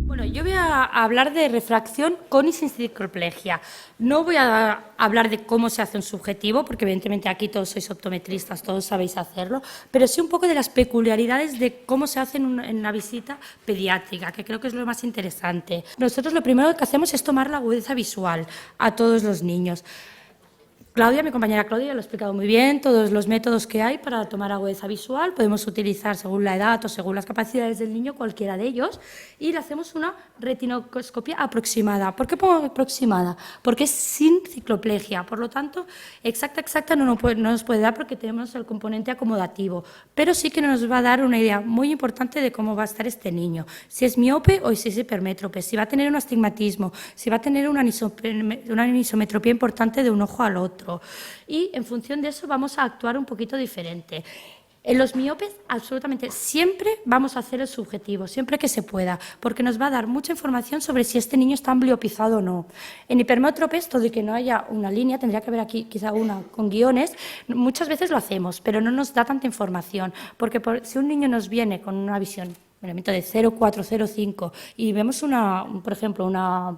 Bueno, yo voy a hablar de refracción con y sin cicloplegia. No voy a hablar de cómo se hace un subjetivo, porque evidentemente aquí todos sois optometristas, todos sabéis hacerlo, pero sí un poco de las peculiaridades de cómo se hace en una visita pediátrica, que creo que es lo más interesante. Nosotros lo primero que hacemos es tomar la agudeza visual a todos los niños. Claudia, mi compañera Claudia, lo ha explicado muy bien, todos los métodos que hay para tomar agudeza visual. Podemos utilizar, según la edad o según las capacidades del niño, cualquiera de ellos. Y le hacemos una retinoscopia aproximada. ¿Por qué pongo aproximada? Porque es sin cicloplegia. Por lo tanto, exacta no nos puede dar porque tenemos el componente acomodativo. Pero sí que nos va a dar una idea muy importante de cómo va a estar este niño. Si es miope o si es hipermétrope, si va a tener un astigmatismo, si va a tener una anisometropía importante de un ojo al otro. Y en función de eso vamos a actuar un poquito diferente. En los miopes, absolutamente siempre vamos a hacer el subjetivo, siempre que se pueda, porque nos va a dar mucha información sobre si este niño está ambliopizado o no. En hipermétropes, todo y que no haya una línea, tendría que haber aquí quizá una con guiones, muchas veces lo hacemos, pero no nos da tanta información, porque si un niño nos viene con una visión de 0,4, 0,5 y vemos, por ejemplo, una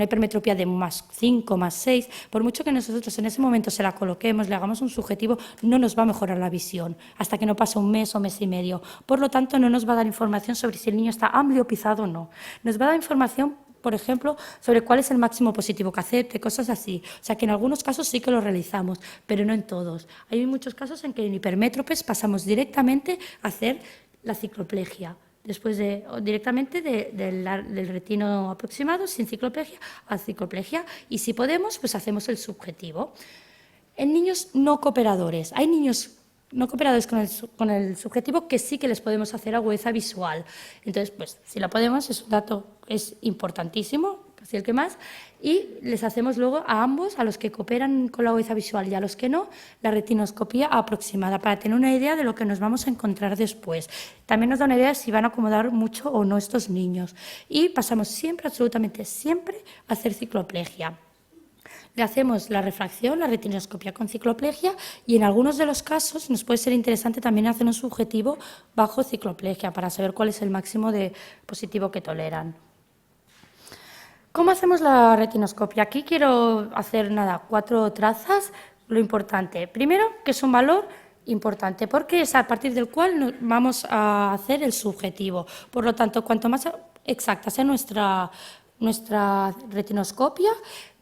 hipermetropía de más 5, más 6, por mucho que nosotros en ese momento se la coloquemos, le hagamos un subjetivo, no nos va a mejorar la visión hasta que no pase un mes o mes y medio. Por lo tanto, no nos va a dar información sobre si el niño está ambliopizado o no. Nos va a dar información, por ejemplo, sobre cuál es el máximo positivo que acepte, cosas así. O sea, que en algunos casos sí que lo realizamos, pero no en todos. Hay muchos casos en que en hipermétropes pasamos directamente a hacer la cicloplegia. Después directamente del retino aproximado, sin cicloplegia, a cicloplegia, y si podemos, pues hacemos el subjetivo. En niños no cooperadores, hay niños no cooperadores con el subjetivo que sí que les podemos hacer agudeza visual. Entonces, pues si lo podemos, es un dato, es importantísimo, casi el que más, y les hacemos luego a ambos, a los que cooperan con la agudeza visual y a los que no, la retinoscopia aproximada, para tener una idea de lo que nos vamos a encontrar después. También nos da una idea de si van a acomodar mucho o no estos niños. Y pasamos siempre, absolutamente siempre, a hacer cicloplegia. Le hacemos la refracción, la retinoscopia con cicloplegia, y en algunos de los casos nos puede ser interesante también hacer un subjetivo bajo cicloplegia para saber cuál es el máximo de positivo que toleran. ¿Cómo hacemos la retinoscopia? Aquí quiero hacer 4 trazas. Lo importante, primero, que es un valor importante, porque es a partir del cual vamos a hacer el subjetivo. Por lo tanto, cuanto más exacta sea nuestra retinoscopia,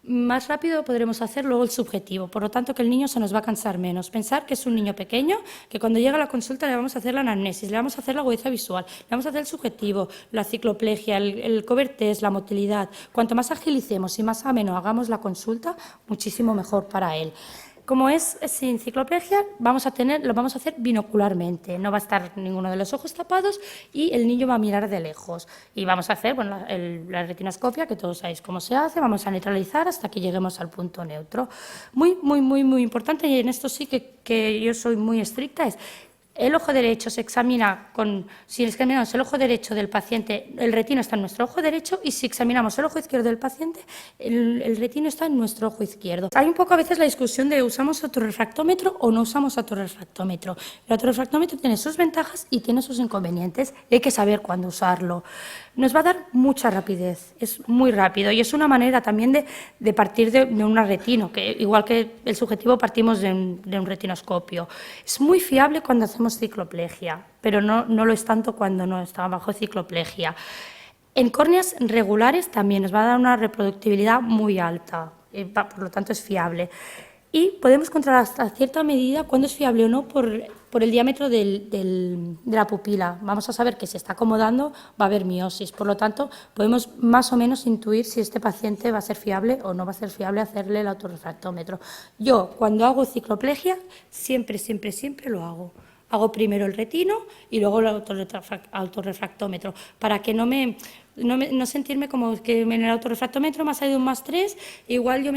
más rápido podremos hacer luego el subjetivo. Por lo tanto, que el niño se nos va a cansar menos. Pensar que es un niño pequeño, que cuando llega a la consulta le vamos a hacer la anamnesis, le vamos a hacer la agudeza visual, le vamos a hacer el subjetivo, la cicloplegia, el cover test, la motilidad. Cuanto más agilicemos y más ameno hagamos la consulta, muchísimo mejor para él. Como es sin cicloplegia, lo vamos a hacer binocularmente, no va a estar ninguno de los ojos tapados y el niño va a mirar de lejos. Y vamos a hacer la retinoscopia, que todos sabéis cómo se hace, vamos a neutralizar hasta que lleguemos al punto neutro. Muy importante, y en esto sí que yo soy muy estricta, es el ojo derecho se examina si examinamos el ojo derecho del paciente, el retino está en nuestro ojo derecho, y si examinamos el ojo izquierdo del paciente, el retino está en nuestro ojo izquierdo. Hay un poco a veces la discusión de ¿usamos autorrefractómetro o no usamos autorrefractómetro? El autorrefractómetro tiene sus ventajas y tiene sus inconvenientes, y hay que saber cuándo usarlo. Nos va a dar mucha rapidez, es muy rápido, y es una manera también de partir de una retino, que igual que el subjetivo partimos de un retinoscopio. Es muy fiable cuando hacemos cicloplegia, pero no lo es tanto cuando no está bajo cicloplegia. En córneas regulares también nos va a dar una reproductibilidad muy alta, por lo tanto es fiable. Y podemos controlar hasta cierta medida cuándo es fiable o no por el diámetro de la pupila. Vamos a saber que si está acomodando va a haber miosis, por lo tanto podemos más o menos intuir si este paciente va a ser fiable o no va a ser fiable hacerle el autorrefractómetro. Yo, cuando hago cicloplegia, siempre lo hago. Hago primero el retino y luego el autorrefractómetro, para que no sentirme como que en el autorrefractómetro me ha salido un +3, igual yo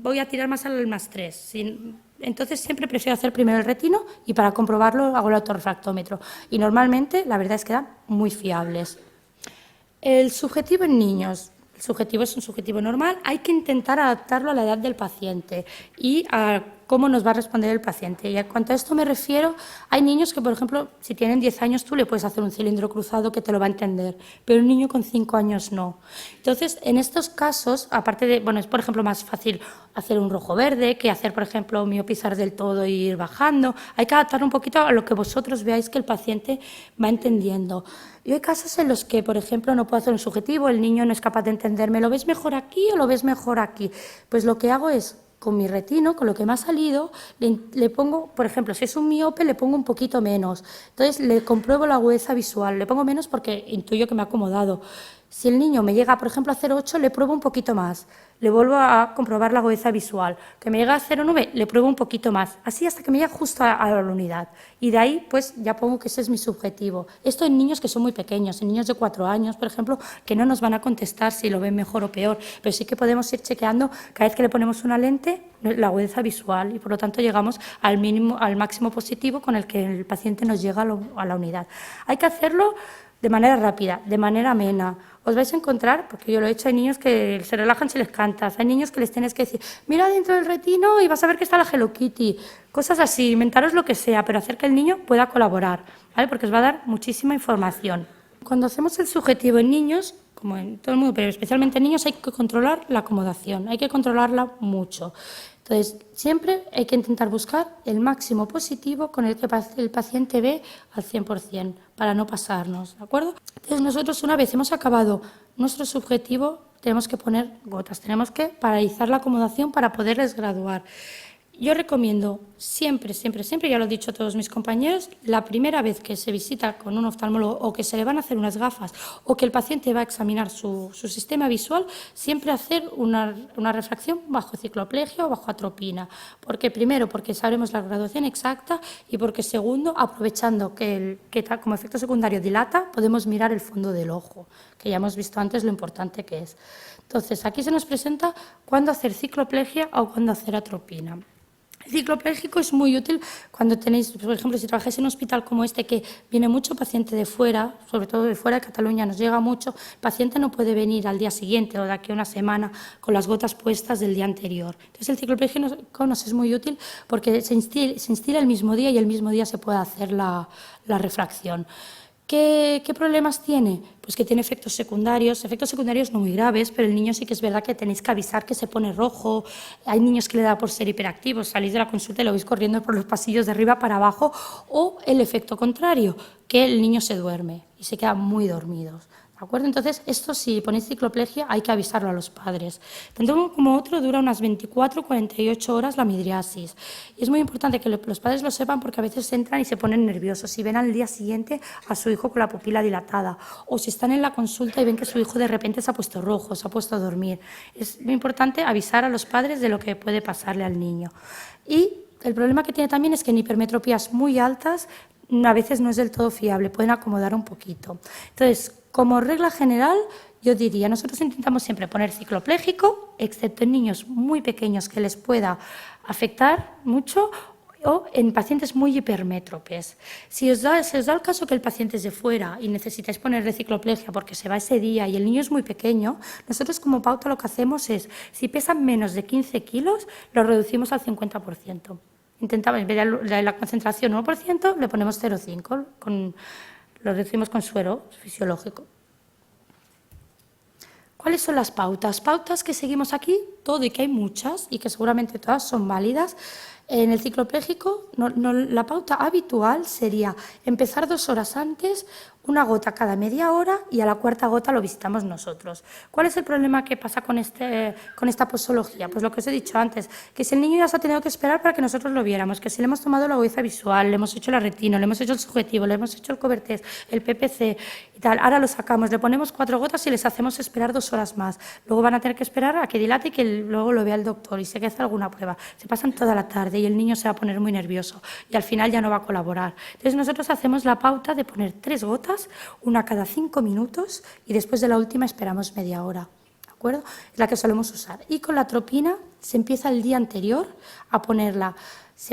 voy a tirar más al +3. Entonces siempre prefiero hacer primero el retino y para comprobarlo hago el autorrefractómetro. Y normalmente la verdad es que dan muy fiables. El subjetivo en niños. El subjetivo es un subjetivo normal, hay que intentar adaptarlo a la edad del paciente y a cómo nos va a responder el paciente. Y en cuanto a esto me refiero, hay niños que, por ejemplo, si tienen 10 años, tú le puedes hacer un cilindro cruzado que te lo va a entender, pero un niño con 5 años no. Entonces, en estos casos, aparte de, bueno, es por ejemplo más fácil hacer un rojo-verde que hacer, por ejemplo, miopizar del todo e ir bajando. Hay que adaptar un poquito a lo que vosotros veáis que el paciente va entendiendo. Y hay casos en los que, por ejemplo, no puedo hacer un subjetivo, el niño no es capaz de entenderme, ¿lo ves mejor aquí o lo ves mejor aquí? Pues lo que hago es, con mi retino, con lo que me ha salido, le pongo, por ejemplo, si es un miope, le pongo un poquito menos. Entonces, le compruebo la agudeza visual, le pongo menos porque intuyo que me ha acomodado. Si el niño me llega, por ejemplo, a 0,8, le pruebo un poquito más. Le vuelvo a comprobar la agudeza visual. Que me llega a 0,9, le pruebo un poquito más. Así hasta que me llegue justo a la unidad. Y de ahí, pues, ya pongo que ese es mi subjetivo. Esto en niños que son muy pequeños, en niños de 4 años, por ejemplo, que no nos van a contestar si lo ven mejor o peor. Pero sí que podemos ir chequeando cada vez que le ponemos una lente la agudeza visual y, por lo tanto, llegamos al máximo positivo con el que el paciente nos llega a la unidad. Hay que hacerlo de manera rápida, de manera amena. Os vais a encontrar, porque yo lo he hecho, hay niños que se relajan si les cantas, hay niños que les tienes que decir, mira dentro del retino y vas a ver que está la Hello Kitty, cosas así, inventaros lo que sea, pero hacer que el niño pueda colaborar, ¿vale? Porque os va a dar muchísima información. Cuando hacemos el subjetivo en niños, como en todo el mundo, pero especialmente en niños, hay que controlar la acomodación, hay que controlarla mucho. Entonces, siempre hay que intentar buscar el máximo positivo con el que el paciente ve al 100%, para no pasarnos, ¿de acuerdo? Entonces, nosotros una vez hemos acabado nuestro subjetivo, tenemos que poner gotas, tenemos que paralizar la acomodación para poderles graduar. Yo recomiendo siempre, siempre, siempre, ya lo he dicho a todos mis compañeros, la primera vez que se visita con un oftalmólogo o que se le van a hacer unas gafas o que el paciente va a examinar su sistema visual, siempre hacer una refracción bajo cicloplegia o bajo atropina. ¿Por qué? Primero, porque sabremos la graduación exacta y porque, segundo, aprovechando que como efecto secundario dilata, podemos mirar el fondo del ojo, que ya hemos visto antes lo importante que es. Entonces, aquí se nos presenta cuándo hacer cicloplegia o cuándo hacer atropina. El ciclopléjico es muy útil cuando tenéis, por ejemplo, si trabajáis en un hospital como este, que viene mucho paciente de fuera, sobre todo de fuera de Cataluña, nos llega mucho, el paciente no puede venir al día siguiente o de aquí a una semana con las gotas puestas del día anterior. Entonces, el ciclopléjico nos es muy útil porque se instila el mismo día y el mismo día se puede hacer la refracción. ¿Qué problemas tiene? Pues que tiene efectos secundarios no muy graves, pero el niño sí que es verdad que tenéis que avisar que se pone rojo. Hay niños que le da por ser hiperactivos, salís de la consulta y lo veis corriendo por los pasillos de arriba para abajo, o el efecto contrario, que el niño se duerme y se queda muy dormido. ¿De acuerdo? Entonces, esto si ponéis cicloplegia hay que avisarlo a los padres. Tanto uno como otro dura unas 24-48 horas la midriasis. Y es muy importante que los padres lo sepan porque a veces entran y se ponen nerviosos si ven al día siguiente a su hijo con la pupila dilatada o si están en la consulta y ven que su hijo de repente se ha puesto rojo, se ha puesto a dormir. Es muy importante avisar a los padres de lo que puede pasarle al niño. Y el problema que tiene también es que en hipermetropías muy altas a veces no es del todo fiable, pueden acomodar un poquito. Entonces, como regla general, yo diría, nosotros intentamos siempre poner ciclopléjico, excepto en niños muy pequeños que les pueda afectar mucho o en pacientes muy hipermétropes. Si se os da el caso que el paciente es de fuera y necesitáis ponerle cicloplegia porque se va ese día y el niño es muy pequeño, nosotros como pauta lo que hacemos es, si pesan menos de 15 kilos, lo reducimos al 50%. Intentamos, en vez de la concentración 1%, le ponemos 0,5%, lo reducimos con suero fisiológico. ¿Cuáles son las pautas? Pautas que seguimos aquí, todo y que hay muchas y que seguramente todas son válidas. En el ciclopléjico, la pauta habitual sería empezar 2 horas antes, una gota cada media hora y a la cuarta gota lo visitamos nosotros. ¿Cuál es el problema que pasa con esta posología? Pues lo que os he dicho antes, que si el niño ya se ha tenido que esperar para que nosotros lo viéramos, que si le hemos tomado la agudeza visual, le hemos hecho la retina, le hemos hecho el subjetivo, le hemos hecho el cobertés, el PPC y tal, ahora lo sacamos, le ponemos 4 gotas y les hacemos esperar 2 horas más. Luego van a tener que esperar a que dilate y que luego lo vea el doctor y se que hace alguna prueba. Se pasan toda la tarde y el niño se va a poner muy nervioso y al final ya no va a colaborar. Entonces nosotros hacemos la pauta de poner 3 gotas, una cada 5 minutos y después de la última esperamos media hora. ¿De acuerdo? Es la que solemos usar. Y con la atropina se empieza el día anterior a ponerla.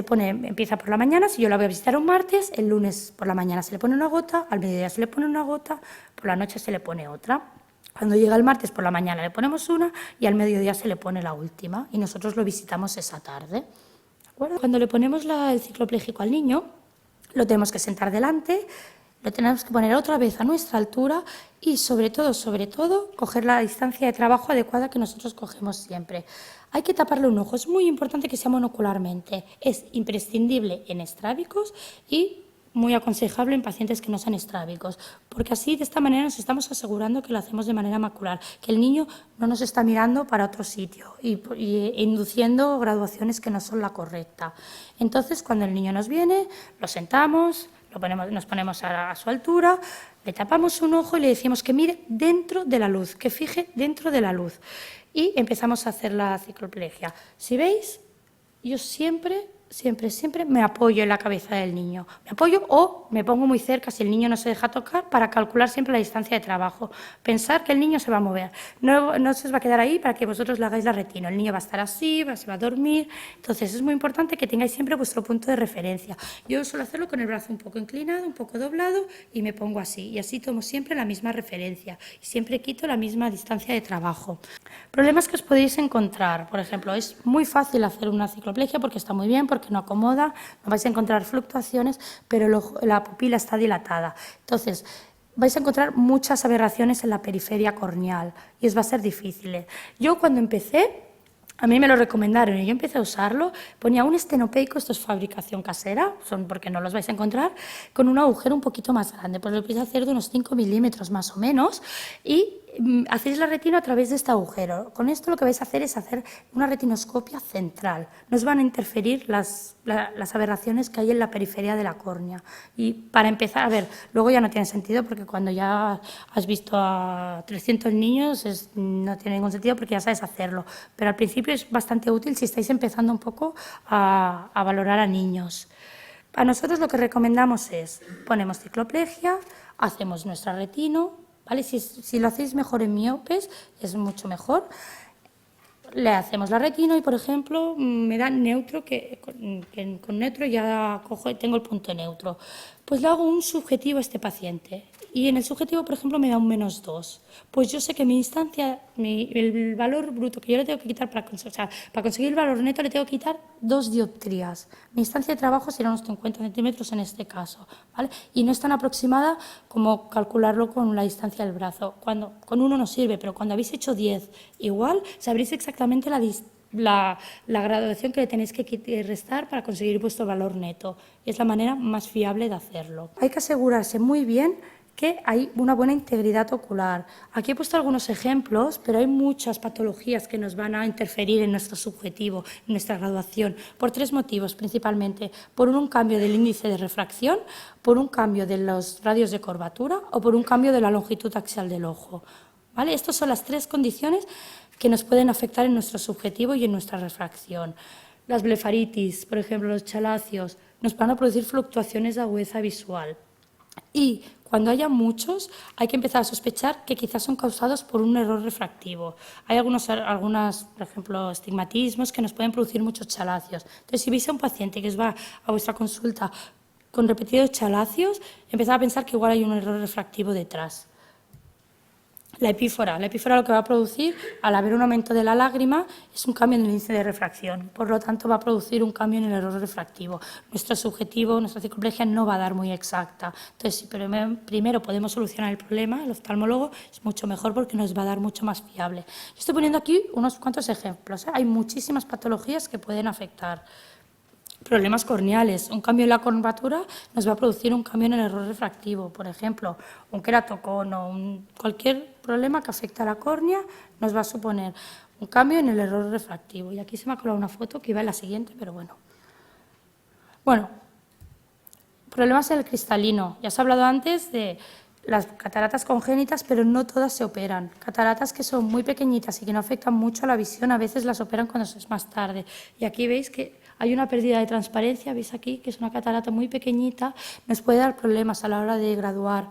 Empieza por la mañana, si yo la voy a visitar un martes, el lunes por la mañana se le pone una gota, al mediodía se le pone una gota, por la noche se le pone otra. Cuando llega el martes por la mañana le ponemos una y al mediodía se le pone la última y nosotros lo visitamos esa tarde. acuerdo? Cuando le ponemos el ciclopléjico al niño, lo tenemos que sentar delante, lo tenemos que poner otra vez a nuestra altura y sobre todo, coger la distancia de trabajo adecuada que nosotros cogemos siempre. Hay que taparle un ojo, es muy importante que sea monocularmente, es imprescindible en estrábicos y muy aconsejable en pacientes que no sean estrábicos, porque así de esta manera nos estamos asegurando que lo hacemos de manera macular, que el niño no nos está mirando para otro sitio e induciendo graduaciones que no son la correcta. Entonces, cuando el niño nos viene, lo sentamos, nos ponemos a su altura, le tapamos un ojo y le decimos que mire dentro de la luz, que fije dentro de la luz. Y empezamos a hacer la cicloplegia. Si veis, yo siempre me apoyo en la cabeza del niño. Me apoyo o me pongo muy cerca si el niño no se deja tocar para calcular siempre la distancia de trabajo. Pensar que el niño se va a mover. No se os va a quedar ahí para que vosotros le hagáis la retina. El niño va a estar así, se va a dormir. Entonces es muy importante que tengáis siempre vuestro punto de referencia. Yo suelo hacerlo con el brazo un poco inclinado, un poco doblado y me pongo así. Y así tomo siempre la misma referencia y siempre quito la misma distancia de trabajo. Problemas que os podéis encontrar. Por ejemplo, es muy fácil hacer una cicloplegia porque está muy bien, porque no acomoda, no vais a encontrar fluctuaciones, pero la pupila está dilatada. Entonces, vais a encontrar muchas aberraciones en la periferia corneal y os va a ser difícil. Yo cuando empecé, a mí me lo recomendaron y yo empecé a usarlo, ponía un estenopeico, esto es fabricación casera, son porque no los vais a encontrar, con un agujero un poquito más grande, pues lo empecé a hacer de unos 5 milímetros más o menos y hacéis la retina a través de este agujero. Con esto lo que vais a hacer es hacer una retinoscopia central. No os van a interferir las aberraciones que hay en la periferia de la córnea. Y para empezar, a ver, luego ya no tiene sentido porque cuando ya has visto a 300 niños no tiene ningún sentido porque ya sabes hacerlo. Pero al principio es bastante útil si estáis empezando un poco a valorar a niños. A nosotros lo que recomendamos es, ponemos cicloplegia, hacemos nuestra retino, ¿vale? Si lo hacéis mejor en miopes, es mucho mejor. Le hacemos la retino y, por ejemplo, me da neutro, que con neutro ya tengo el punto neutro. Pues le hago un subjetivo a este paciente y en el subjetivo, por ejemplo, me da un -2. Pues yo sé que mi instancia, el valor bruto que yo le tengo que quitar para conseguir el valor neto le tengo que quitar 2 dioptrías. Mi instancia de trabajo será unos 50 centímetros en este caso, ¿vale? Y no es tan aproximada como calcularlo con la distancia del brazo. Con uno no sirve, pero cuando habéis hecho 10 igual, sabréis exactamente la graduación que le tenéis que restar para conseguir vuestro valor neto. Es la manera más fiable de hacerlo. Hay que asegurarse muy bien que hay una buena integridad ocular. Aquí he puesto algunos ejemplos, pero hay muchas patologías que nos van a interferir en nuestro subjetivo, en nuestra graduación, por 3 motivos principalmente. Por un cambio del índice de refracción, por un cambio de los radios de curvatura o por un cambio de la longitud axial del ojo. ¿Vale? Estas son las 3 condiciones que nos pueden afectar en nuestro subjetivo y en nuestra refracción. Las blefaritis, por ejemplo, los chalacios, nos van a producir fluctuaciones de agudeza visual. Y cuando haya muchos, hay que empezar a sospechar que quizás son causados por un error refractivo. Hay algunos, por ejemplo, estigmatismos que nos pueden producir muchos chalacios. Entonces, si veis a un paciente que os va a vuestra consulta con repetidos chalacios, empezad a pensar que igual hay un error refractivo detrás. La epífora lo que va a producir, al haber un aumento de la lágrima, es un cambio en el índice de refracción. Por lo tanto, va a producir un cambio en el error refractivo. Nuestro subjetivo, nuestra cicloplegia no va a dar muy exacta. Entonces, si primero podemos solucionar el problema, el oftalmólogo, es mucho mejor porque nos va a dar mucho más fiable. Estoy poniendo aquí unos cuantos ejemplos. Hay muchísimas patologías que pueden afectar. Problemas corneales. Un cambio en la curvatura nos va a producir un cambio en el error refractivo. Por ejemplo, un queratocono, cualquier problema que afecte a la córnea nos va a suponer un cambio en el error refractivo. Y aquí se me ha colado una foto que iba en la siguiente, pero bueno. Bueno, problemas en el cristalino. Ya se ha hablado antes de las cataratas congénitas, pero no todas se operan. Cataratas que son muy pequeñitas y que no afectan mucho a la visión, a veces las operan cuando es más tarde. Y aquí veis que hay una pérdida de transparencia, veis aquí que es una catarata muy pequeñita, nos puede dar problemas a la hora de graduar,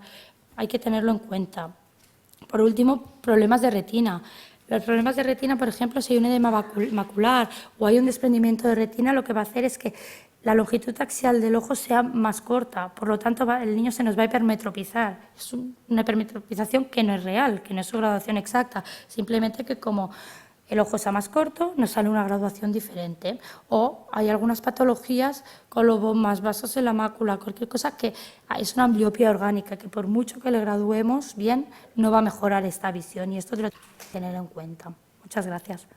hay que tenerlo en cuenta. Por último, problemas de retina. Los problemas de retina, por ejemplo, si hay un edema macular o hay un desprendimiento de retina, lo que va a hacer es que la longitud axial del ojo sea más corta, por lo tanto el niño se nos va a hipermetropizar. Es una hipermetropización que no es real, que no es su graduación exacta, simplemente que como el ojo sea más corto, nos sale una graduación diferente. O hay algunas patologías con lobos más basos en la mácula, cualquier cosa que es una ambliopía orgánica, que por mucho que le graduemos bien, no va a mejorar esta visión y esto te lo tienes que tener en cuenta. Muchas gracias.